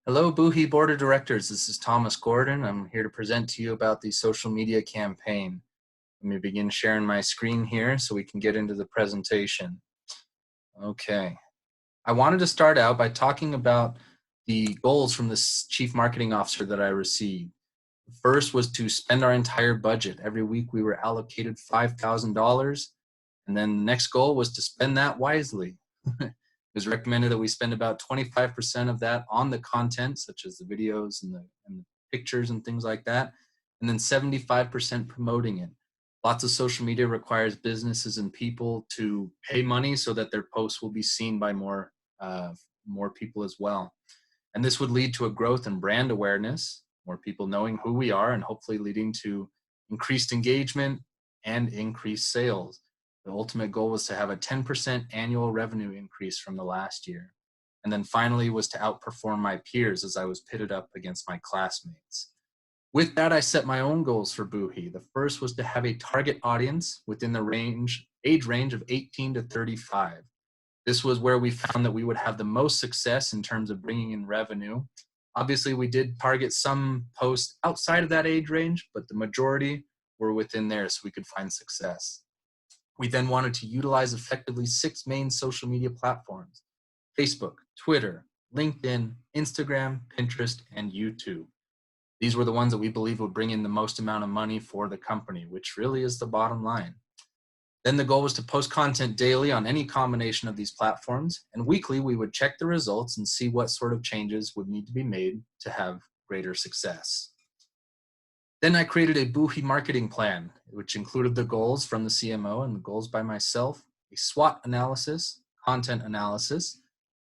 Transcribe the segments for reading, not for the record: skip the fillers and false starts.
Hello, Buhi Board of Directors. This is Thomas Gordon. I'm here to present to you about the social media campaign. Let me begin sharing my screen here so we can get into the presentation. Okay. I wanted to start out by talking about the goals from this Chief Marketing Officer that I received. The first was to spend our entire budget. Every week we were allocated $5,000, and then the next goal was to spend that wisely. It was recommended that we spend about 25% of that on the content, such as the videos and the pictures and things like that, and then 75% promoting it. Lots of social media requires businesses and people to pay money so that their posts will be seen by more people as well. And this would lead to a growth in brand awareness, more people knowing who we are, and hopefully leading to increased engagement and increased sales. The ultimate goal was to have a 10% annual revenue increase from the last year. And then finally was to outperform my peers as I was pitted up against my classmates. With that, I set my own goals for Buhi. The first was to have a target audience within the age range of 18 to 35. This was where we found that we would have the most success in terms of bringing in revenue. Obviously, we did target some posts outside of that age range, but the majority were within there so we could find success. We then wanted to utilize effectively 6 main social media platforms: Facebook, Twitter, LinkedIn, Instagram, Pinterest, and YouTube. These were the ones that we believe would bring in the most amount of money for the company, which really is the bottom line. Then the goal was to post content daily on any combination of these platforms, and weekly we would check the results and see what sort of changes would need to be made to have greater success. Then I created a Buhi marketing plan, which included the goals from the CMO and the goals by myself, a SWOT analysis, content analysis,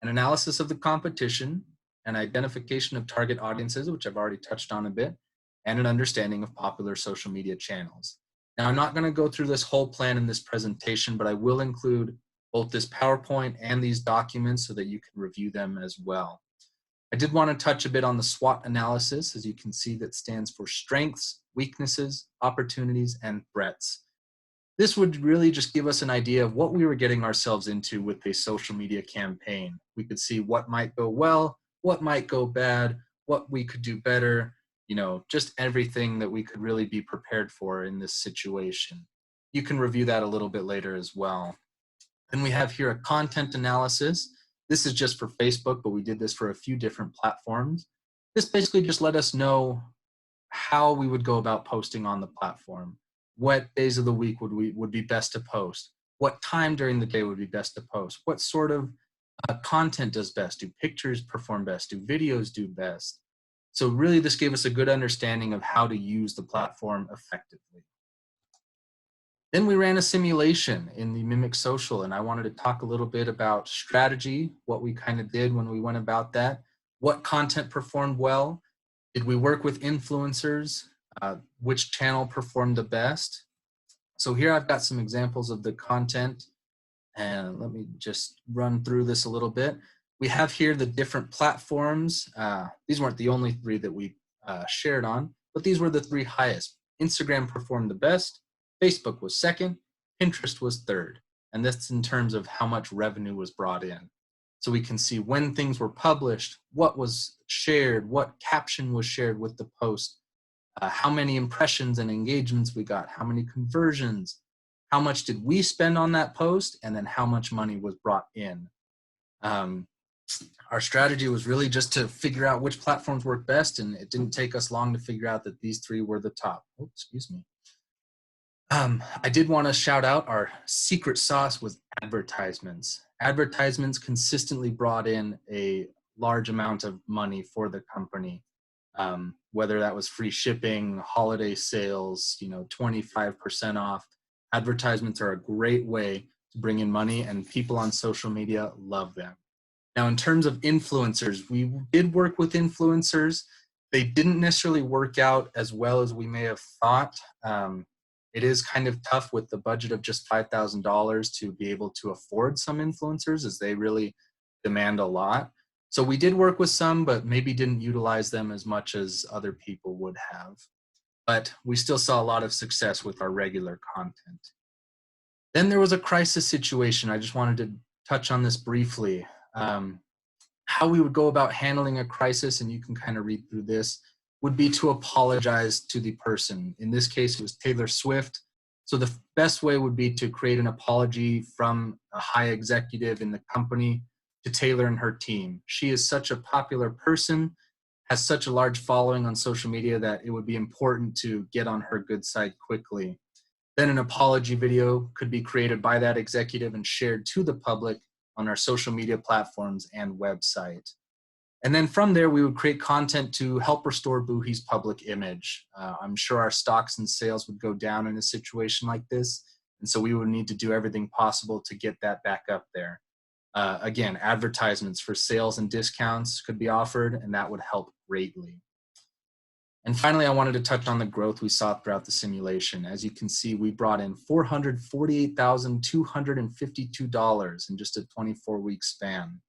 an analysis of the competition, an identification of target audiences, which I've already touched on a bit, and an understanding of popular social media channels. Now, I'm not going to go through this whole plan in this presentation, but I will include both this PowerPoint and these documents so that you can review them as well. I did want to touch a bit on the SWOT analysis. As you can see, that stands for strengths, weaknesses, opportunities, and threats. This would really just give us an idea of what we were getting ourselves into with a social media campaign. We could see what might go well, what might go bad, what we could do better, just everything that we could really be prepared for in this situation. You can review that a little bit later as well. Then we have here a content analysis. This is just for Facebook, but we did this for a few different platforms. This basically just let us know how we would go about posting on the platform. What days of the week would be best to post? What time during the day would be best to post? What sort of content does best? Do pictures perform best? Do videos do best? So really this gave us a good understanding of how to use the platform effectively. Then we ran a simulation in the Mimic Social, and I wanted to talk a little bit about strategy, what we kind of did when we went about that, what content performed well, did we work with influencers, which channel performed the best. So here I've got some examples of the content, and let me just run through this a little bit. We have here the different platforms. These weren't the only 3 that we shared on, but these were the 3 highest. Instagram performed the best, Facebook was second, Pinterest was third, and that's in terms of how much revenue was brought in. So we can see when things were published, what was shared, what caption was shared with the post, how many impressions and engagements we got, how many conversions, how much did we spend on that post, and then how much money was brought in. Our strategy was really just to figure out which platforms work best, and it didn't take us long to figure out that these 3 were the top. Oh, excuse me. I did want to shout out our secret sauce was advertisements. Advertisements consistently brought in a large amount of money for the company, whether that was free shipping, holiday sales, 25% off. Advertisements are a great way to bring in money, and people on social media love them. Now, in terms of influencers, we did work with influencers. They didn't necessarily work out as well as we may have thought. It is kind of tough with the budget of just $5,000 to be able to afford some influencers, as they really demand a lot. So we did work with some, but maybe didn't utilize them as much as other people would have. But we still saw a lot of success with our regular content. Then there was a crisis situation. I just wanted to touch on this briefly. How we would go about handling a crisis, and you can kind of read through this, would be to apologize to the person. In this case, it was Taylor Swift. So the best way would be to create an apology from a high executive in the company to Taylor and her team. She is such a popular person, has such a large following on social media, that it would be important to get on her good side quickly. Then an apology video could be created by that executive and shared to the public on our social media platforms and website. And then from there, we would create content to help restore Buhi's public image. I'm sure our stocks and sales would go down in a situation like this. And so we would need to do everything possible to get that back up there. Again, advertisements for sales and discounts could be offered, and that would help greatly. And finally, I wanted to touch on the growth we saw throughout the simulation. As you can see, we brought in $448,252 in just a 24-week span.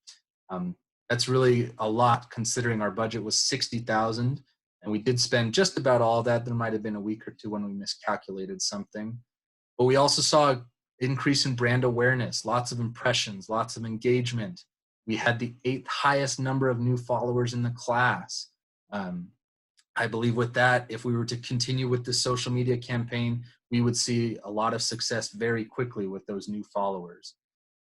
That's really a lot considering our budget was $60,000, and we did spend just about all that. There might have been a week or two when we miscalculated something. But we also saw an increase in brand awareness, lots of impressions, lots of engagement. We had the 8th highest number of new followers in the class. I believe with that, if we were to continue with the social media campaign, we would see a lot of success very quickly with those new followers.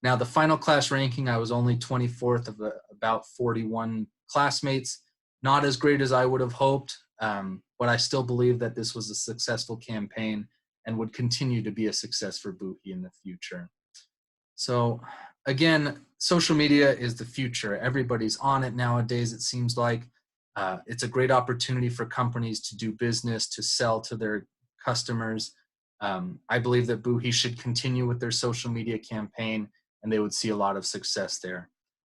Now, the final class ranking, I was only 24th of about 41 classmates. Not as great as I would have hoped, but I still believe that this was a successful campaign and would continue to be a success for Buhi in the future. So again, social media is the future. Everybody's on it nowadays, it seems like. It's a great opportunity for companies to do business, to sell to their customers. I believe that Buhi should continue with their social media campaign, and they would see a lot of success there.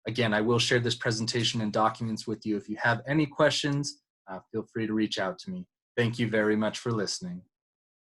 Again, I will share this presentation and documents with you. If you have any questions, feel free to reach out to me. Thank you very much for listening.